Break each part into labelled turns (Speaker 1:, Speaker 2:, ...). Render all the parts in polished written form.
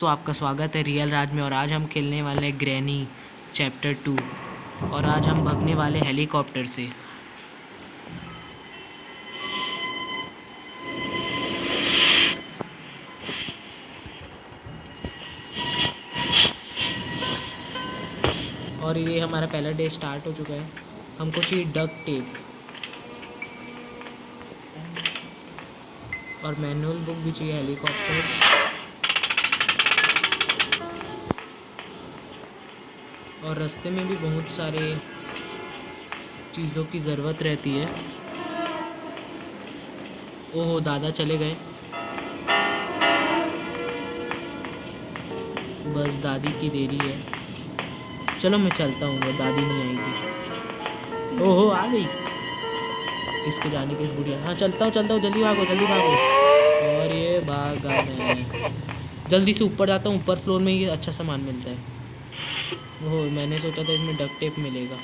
Speaker 1: तो आपका स्वागत है रियल राज में। और आज हम खेलने वाले हैं ग्रैनी चैप्टर 2। और आज हम भागने वाले हेलीकॉप्टर से। और ये हमारा पहला डे स्टार्ट हो चुका है। हमको चाहिए डक टेप और मैनुअल बुक भी चाहिए हेलीकॉप्टर। और रास्ते में भी बहुत सारे चीज़ों की ज़रूरत रहती है। ओह, दादा चले गए। बस दादी की देरी है। चलो मैं चलता हूँ, वो दादी नहीं आएगी। ओहो, आ गई। इसके जाने की इस बुढ़िया। हाँ, चलता हूँ जल्दी भागो जल्दी भागो। और ये भागा मैं जल्दी से ऊपर जाता हूँ। ऊपर फ्लोर में ये अच्छा सामान मिलता है। ओह, मैंने सोचा था इसमें डक टेप मिलेगा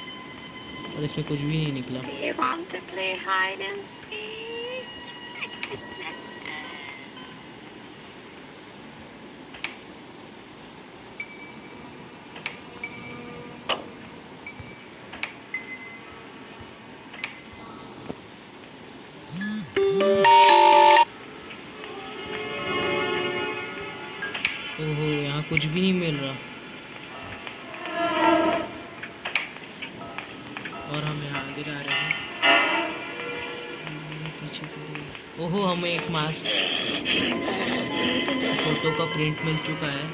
Speaker 1: और इसमें कुछ भी नहीं निकला।
Speaker 2: Do you want to play hide and seek?
Speaker 1: ओहो, यहाँ कुछ भी नहीं मिल रहा। और हम यहाँ आगे जा रहे हैं। पीछे से देखिए। ओहो, हमें एक मास फोटो का प्रिंट मिल चुका है।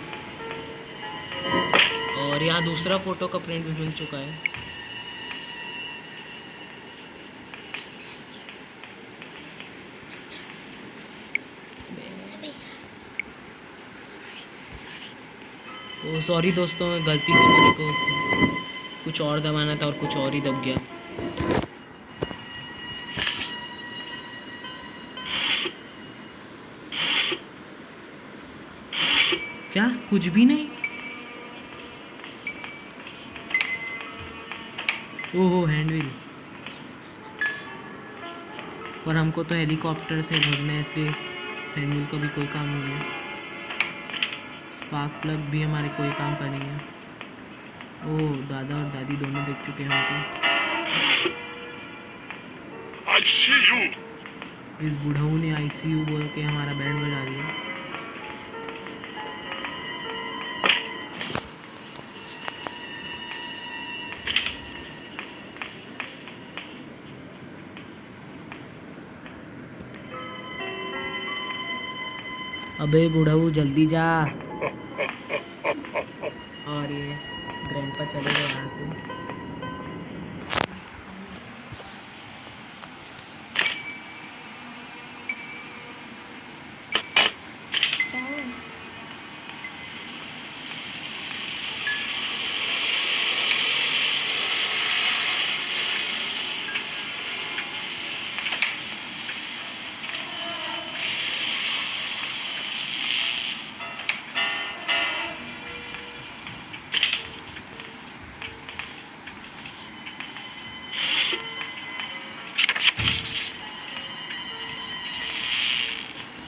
Speaker 1: और यहाँ दूसरा फोटो का प्रिंट भी मिल चुका है। ओ सॉरी दोस्तों, गलती से मेरे को कुछ और दबाना था और कुछ और ही दब गया। क्या? कुछ भी नहीं? ओहो, हैंडविल। और हमको तो हेलीकॉप्टर से भागना है, इसलिए हैंडविल का भी कोई काम नहीं है। स्पार्क प्लग भी हमारे कोई काम का नहीं है। ओह, दादा और दादी दोनों देख चुके हैं हमको।
Speaker 3: I see you.
Speaker 1: इस बुढ़ऊ ने ICU बोल के हमारा बैंड बजा दिया। अबे बुढ़ऊ, जल्दी जा। और ये ग्रैंडपा चले गए यहाँ से।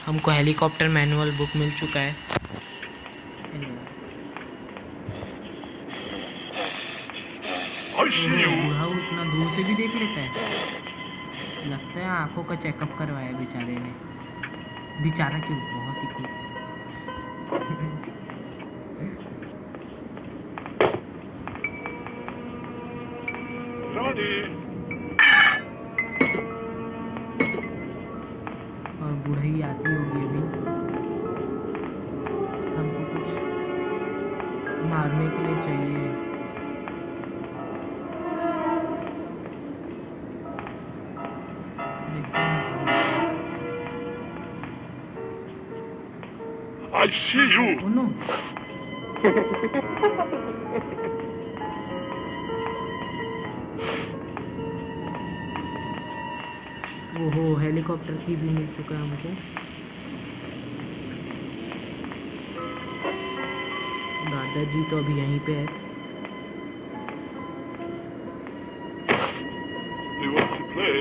Speaker 1: हमको हेलीकॉप्टर मैनुअल बुक मिल चुका है।
Speaker 3: I see you.
Speaker 1: बुढ़ाऊ इतना दूर से भी देख लेता है। लगता है आंखों का चेकअप करवाया बेचारे ने। बेचारा क्यों, बहुत ही कुछ।
Speaker 3: Ronnie.
Speaker 1: और बुढ़ई आती होगी अभी। हमको कुछ मारने के लिए चाहिए। देखते हैं।
Speaker 3: I see you.
Speaker 1: Oh no! ओहो, हेलीकॉप्टर की भी मिल चुका है हमको। दादाजी तो अभी यहीं पे है।
Speaker 3: Do you want to play?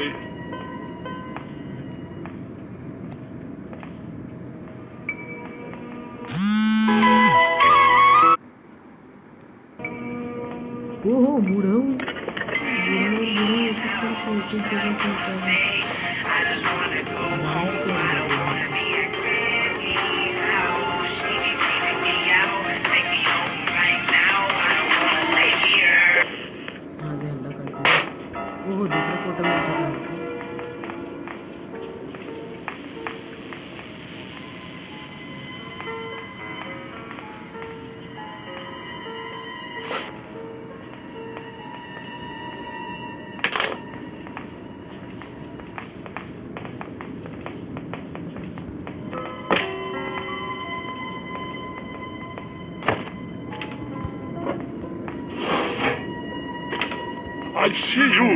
Speaker 1: बूढ़ो बूढ़ो एक जगह चलता है। बाहर क्यों आ रही है? आगे हल्ला करते हैं। ओह दूसरा पोर्टल मिल चुका है।
Speaker 3: I see you.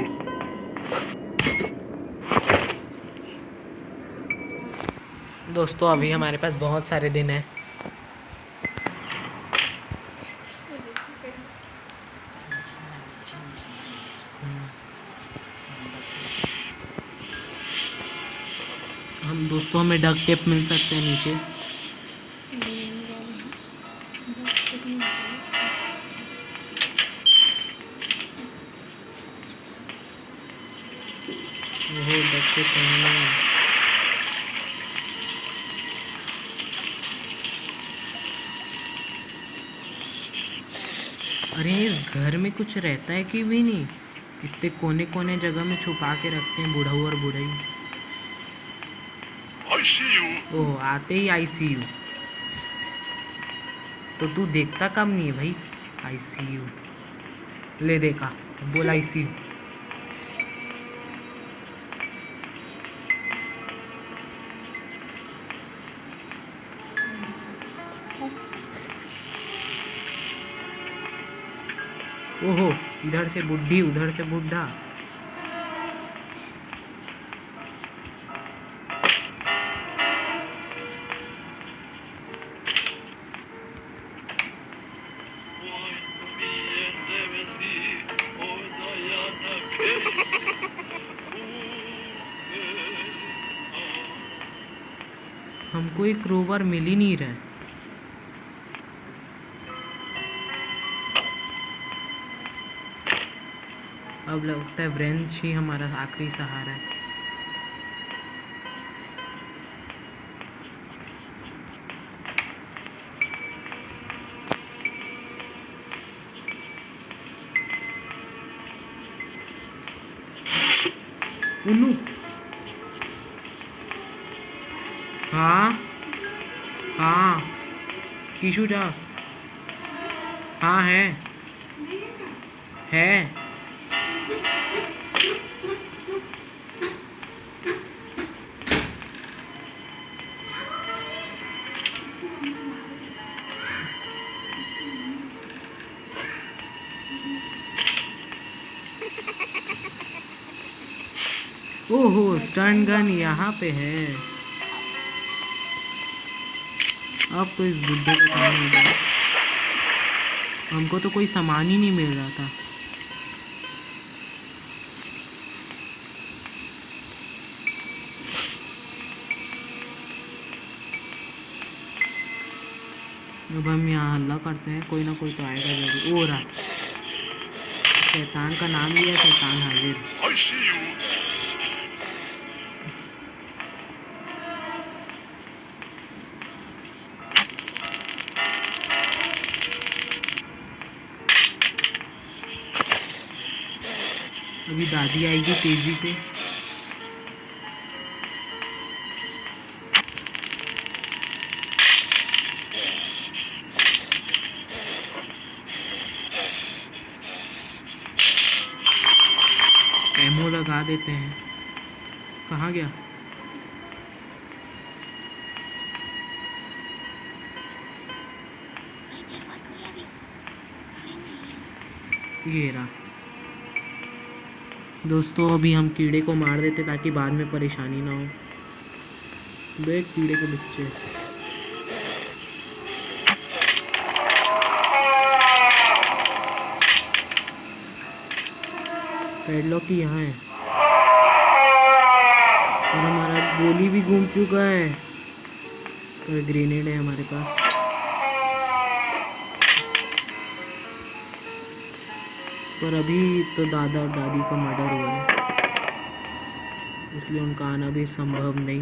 Speaker 1: दोस्तों अभी हमारे पास बहुत सारे दिन हैं। हम दोस्तों हमें डक टेप मिल सकते हैं नीचे। ओहो डक टेप नहीं। अरे इस घर में कुछ रहता है कि भी नहीं? इतने कोने कोने जगह में छुपा के रखते हैं बूढ़ा और बूढ़ी।
Speaker 3: I see you.
Speaker 1: ओह आते ही ICU। तो तू देखता कब नहीं है भाई? ICU ले देखा, बोला ICU। ओहो इधर से बुढ़ी उधर से बुढ़ा। हमको एक क्रोवर मिल ही नहीं रहा है। अब लगता है ब्रेंच ही हमारा आखिरी सहारा है। उन्नू हाँ हाँ किशु जा। हाँ है। ओहो स्टन गन यहाँ पे है। अब तो इस बुड्ढे का काम हो गया। हमको तो कोई सामान ही नहीं मिल रहा था। अब हम यहाँ हल्ला करते हैं, कोई ना कोई तो आएगा जरूर। ओ रहा शैतान का नाम लिया, शैतान हाजिर।
Speaker 3: I see you.
Speaker 1: अभी दादी आएगी तेजी से। एमो लगा देते हैं। कहाँ गया? ये रहा। दोस्तों अभी हम कीड़े को मार देते ताकि बाद में परेशानी ना हो। देख कीड़े के बच्चे। पैडलॉक ही यहाँ है और हमारा गोली भी घूम चुका है और ग्रेनेड है हमारे पास। पर अभी तो दादा और दादी का मर्डर हुआ है, इसलिए उनका आना भी संभव नहीं।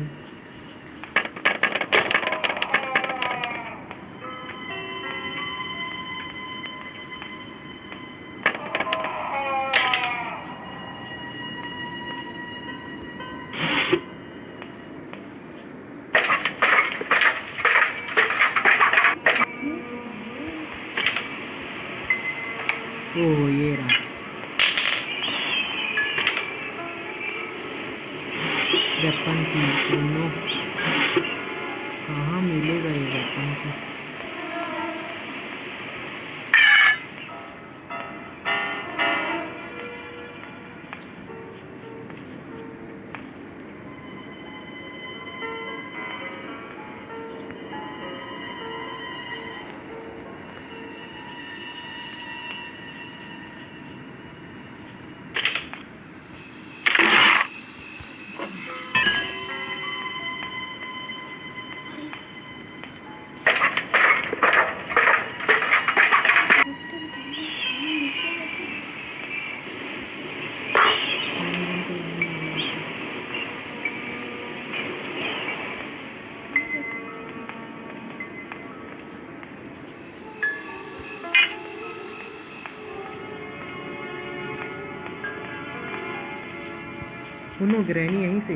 Speaker 1: ओह ये रहा वेपन की। दोनों कहाँ मिलेगा ये वेपन की? सुनो ग्रैनी यहीं से।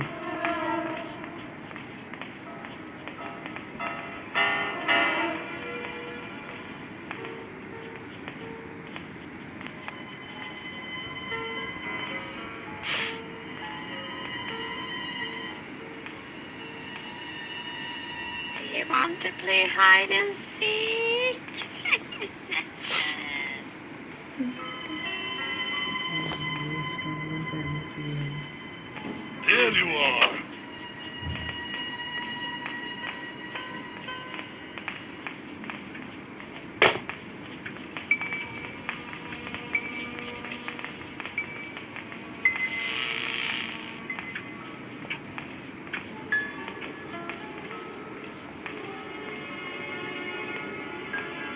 Speaker 2: Do you want to play hide and seek?
Speaker 3: There you are.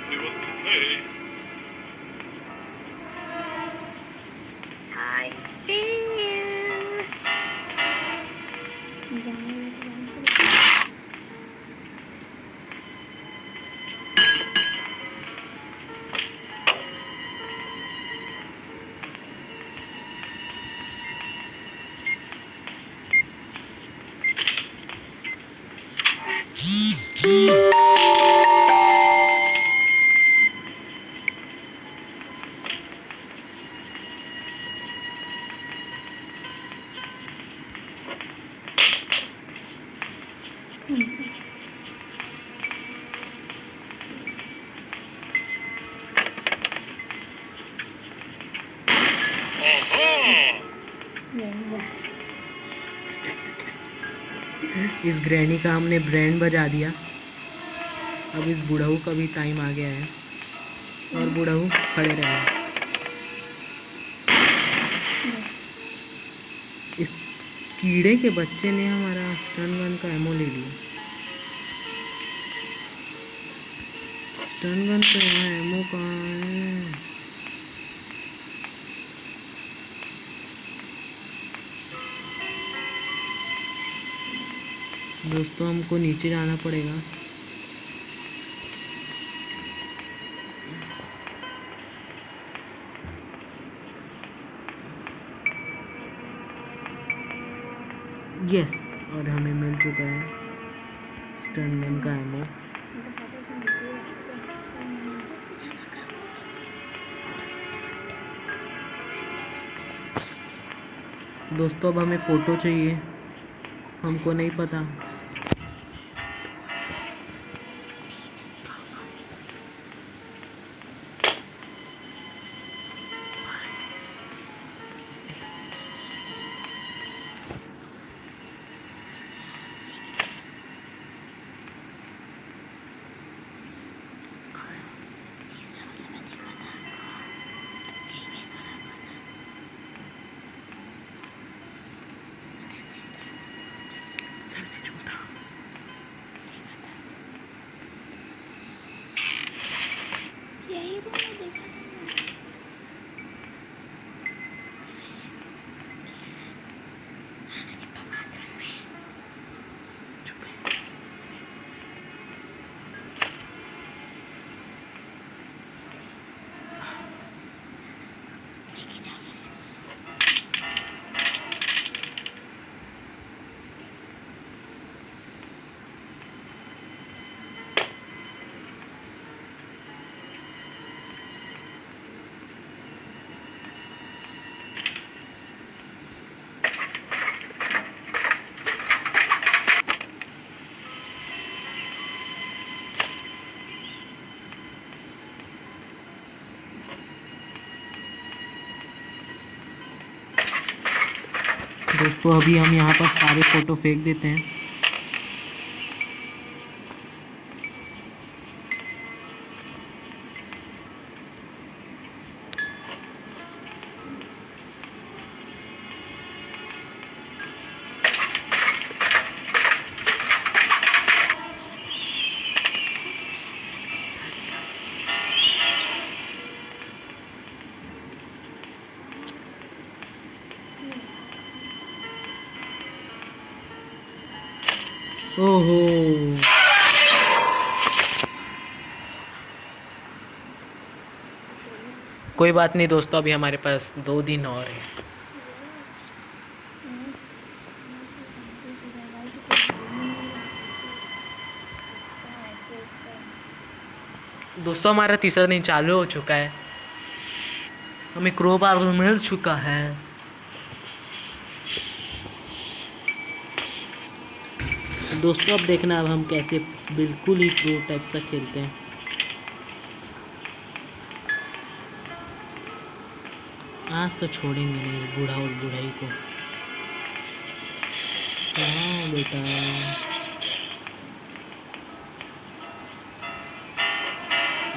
Speaker 3: You want to play?
Speaker 2: I see you.
Speaker 3: Aha!
Speaker 1: इस ग्रैनी का हमने ब्रांड बजा दिया। अब इस बुढ़ऊ का भी टाइम आ गया है और बुढ़ऊ खड़े रहे। इस कीड़े के बच्चे ने हमारा स्टन गन का एमो ले लिया। स्टन गन का यहाँ एमो कहाँ है? दोस्तों हमको नीचे जाना पड़ेगा। यस, और हमें मिल चुका है स्टन गन का एमो। दोस्तों अब हमें फ़ोटो चाहिए, हमको नहीं पता। चल मैं दोस्तों अभी हम यहाँ पर सारे फ़ोटो फेंक देते हैं। ओहो, कोई बात नहीं दोस्तों, अभी हमारे पास 2 दिन और है। दोस्तों हमारा तीसरा दिन चालू हो चुका है, हमें क्रोबार मिल चुका है। दोस्तों अब देखना अब हम कैसे बिल्कुल ही प्रो टाइप से खेलते हैं। आज तो छोड़ेंगे नहीं इस बूढ़ा और बूढ़ाई को। कहाँ बेटा,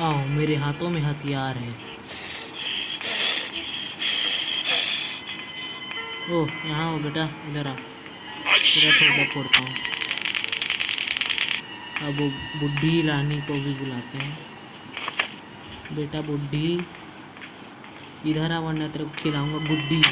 Speaker 1: आओ मेरे हाथों में हथियार है। ओह यहाँ हो बेटा, इधर आ,
Speaker 3: I see
Speaker 1: तेरा
Speaker 3: you.
Speaker 1: थोड़ा फोड़ता हूँ। अब वो बुढ़ी रानी को भी बुलाते हैं। बेटा बुढ़ी इधर आ, वरना तेरे को खिलाऊंगा गुड्डी।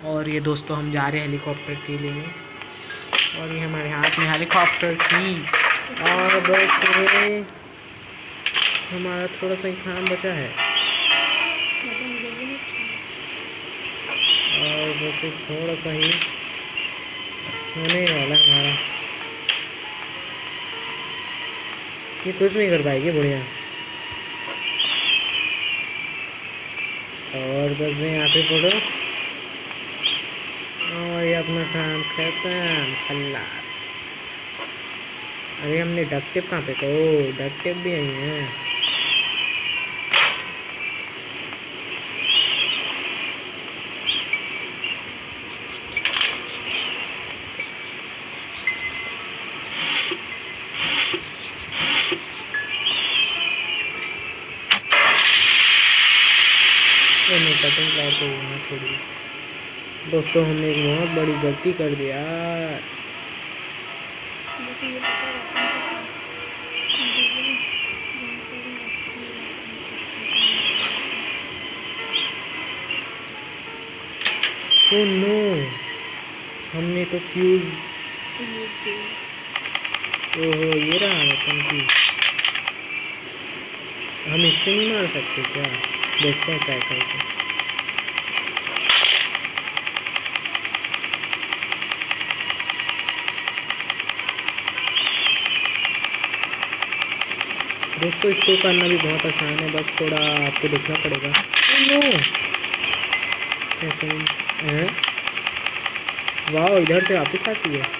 Speaker 1: और ये दोस्तों हम जा रहे हैं हेलीकॉप्टर के लिए, और ये हमारे हाथ में हेलीकॉप्टर थी। और बस ये हमारा थोड़ा सा ही काम बचा है, और बस ये थोड़ा सा ही होने वाला है हमारा। ये कुछ नहीं कर पाएगी बढ़िया। और बस ये आखिरी फोटो, और ये अपना काम खत्म, खल्लास। अरे हमने डक टेप कहाँ पे, ओ डक टेप भी आई है। नहीं कटिंग क्लास को ना छोड़िए दोस्तों, हमने एक बहुत बड़ी गलती कर दिया। ओह नो, हमने तो फ्यूज, ओहो ये रहा वेपन की। हम इससे नहीं मार सकते क्या, देखते हैं क्या करके। दोस्तों इसको करना भी बहुत आसान है, बस थोड़ा आपको देखना पड़ेगा। नो कैसे हैं, वाह इधर से वापस आती है।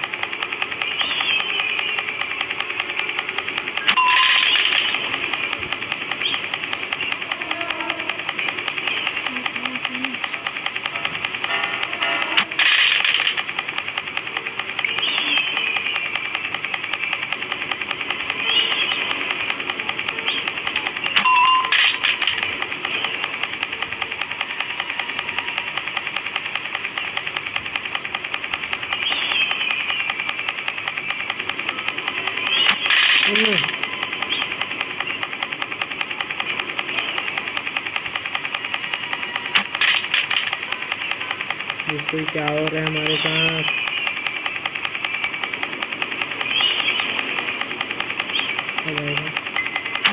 Speaker 1: दोस्तों क्या हो रहा है हमारे साथ,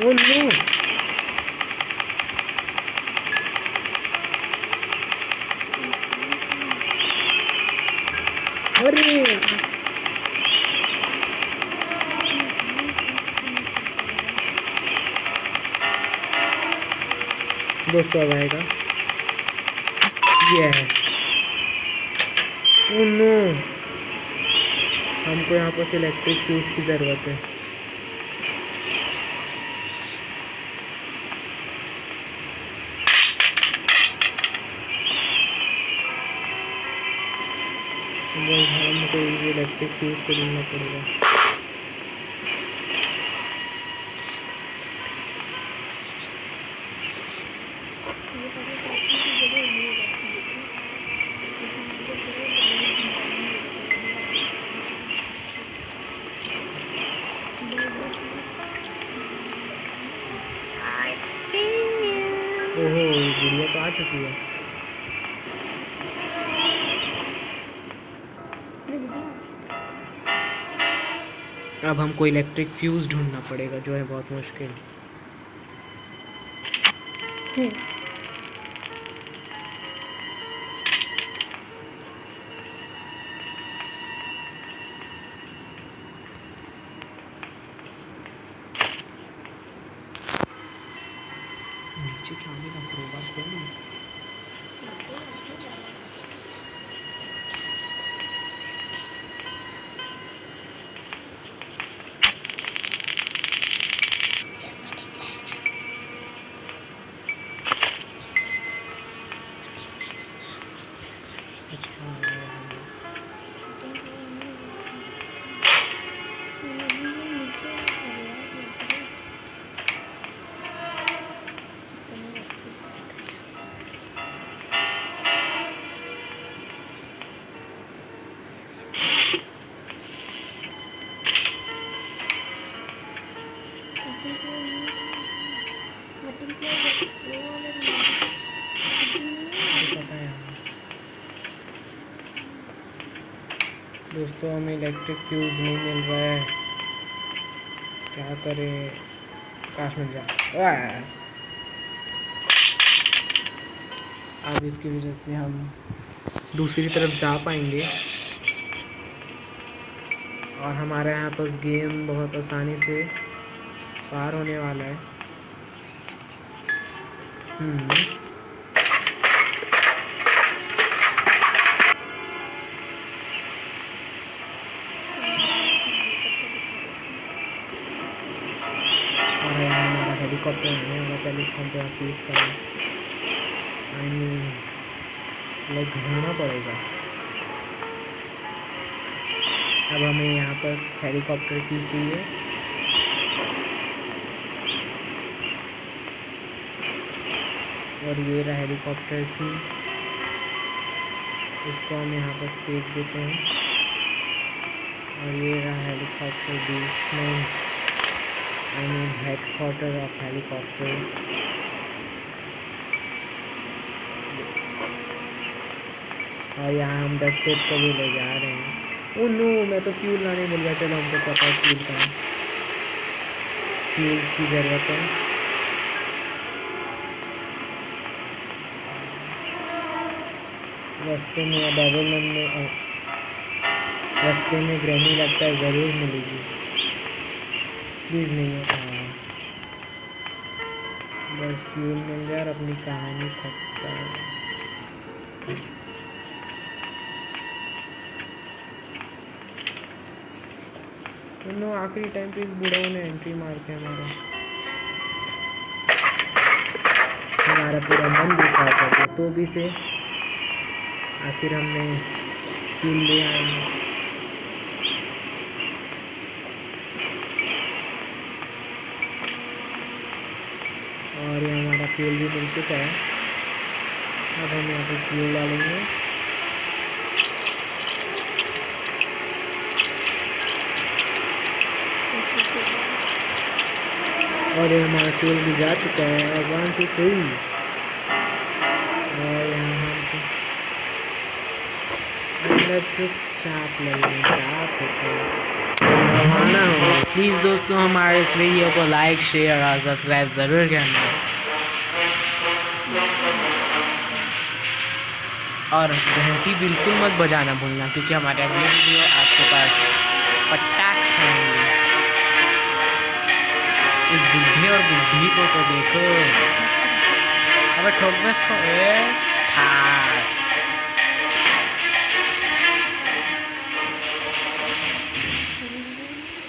Speaker 1: ओ नो अरे दोस्तों अब आएगा ये है। ओह नो, हमको यहाँ पर इलेक्ट्रिक फ्यूज की ज़रूरत है। बस हमको ये इलेक्ट्रिक फ्यूज को ढूंढना पड़ेगा।
Speaker 2: I see you.
Speaker 1: ओहो, ये गुड़िया तो आ चुकी है। अब हमको इलेक्ट्रिक फ्यूज ढूंढना पड़ेगा, जो है बहुत मुश्किल। नीचे क्या आने का क्रोबार खोल लूं? दोस्तों हमें इलेक्ट्रिक फ्यूज नहीं मिल रहा है, क्या करें? काश मिल जाए। अब इसकी वजह से हम दूसरी तरफ जा पाएंगे और हमारे यहाँ पास गेम बहुत आसानी से पार होने वाला है। और यहाँ हमारा हेलीकॉप्टर आने वाला, पहले इसको हमको फ्यूज करना, आई मीन लाइक घुमाना पड़ेगा। अब हमें यहाँ पर हेलीकॉप्टर की चाहिए और ये रहा हेलीकॉप्टर की, इसको हम यहाँ पर फेंक देते हैं और ये रहा helicopter basement, I mean headquarter of helicopter. और यहाँ हम डक टेप को भी ले जा रहे हैं। ओह नो, मैं तो फ्यूल लाने भूल गया। चलो हमको पता है फ्यूल का, फ्यूल की ज़रूरत है। रास्ते में बेबीलोन में, रास्ते में ग्रैनी लगता है ज़रूर मिलेगी, प्लीज़ नहीं होता। बस फ्यूल मिल जाए और अपनी कहानी खत्म। नो, आखिरी टाइम पे इस बुढ़ाओं ने एंट्री मार के हमारा पूरा मन भी खा कर दिया, तो भी से आखिर हमने फ्यूल ले आए हैं। और ये हमारा फ्यूल भी मिल चुका है। अब हम यहाँ पे फ्यूल डालेंगे और ये हमारा फ्यूल भी जा चुका है। और 1 2 3 और यहाँ हम अंदर चुपचाप लगेंगे, रवाना होगा। प्लीज़ दोस्तों हमारे इस वीडियो को लाइक, शेयर और सब्सक्राइब ज़रूर करना और घंटी बिल्कुल मत बजाना भूलना, क्योंकि हमारे अगले वीडियो आपके पास पटाख से होंगे। इस बुढ़े और बुढ़ी को तो देखो, अबे ठोक दे इसको, ए ठाक।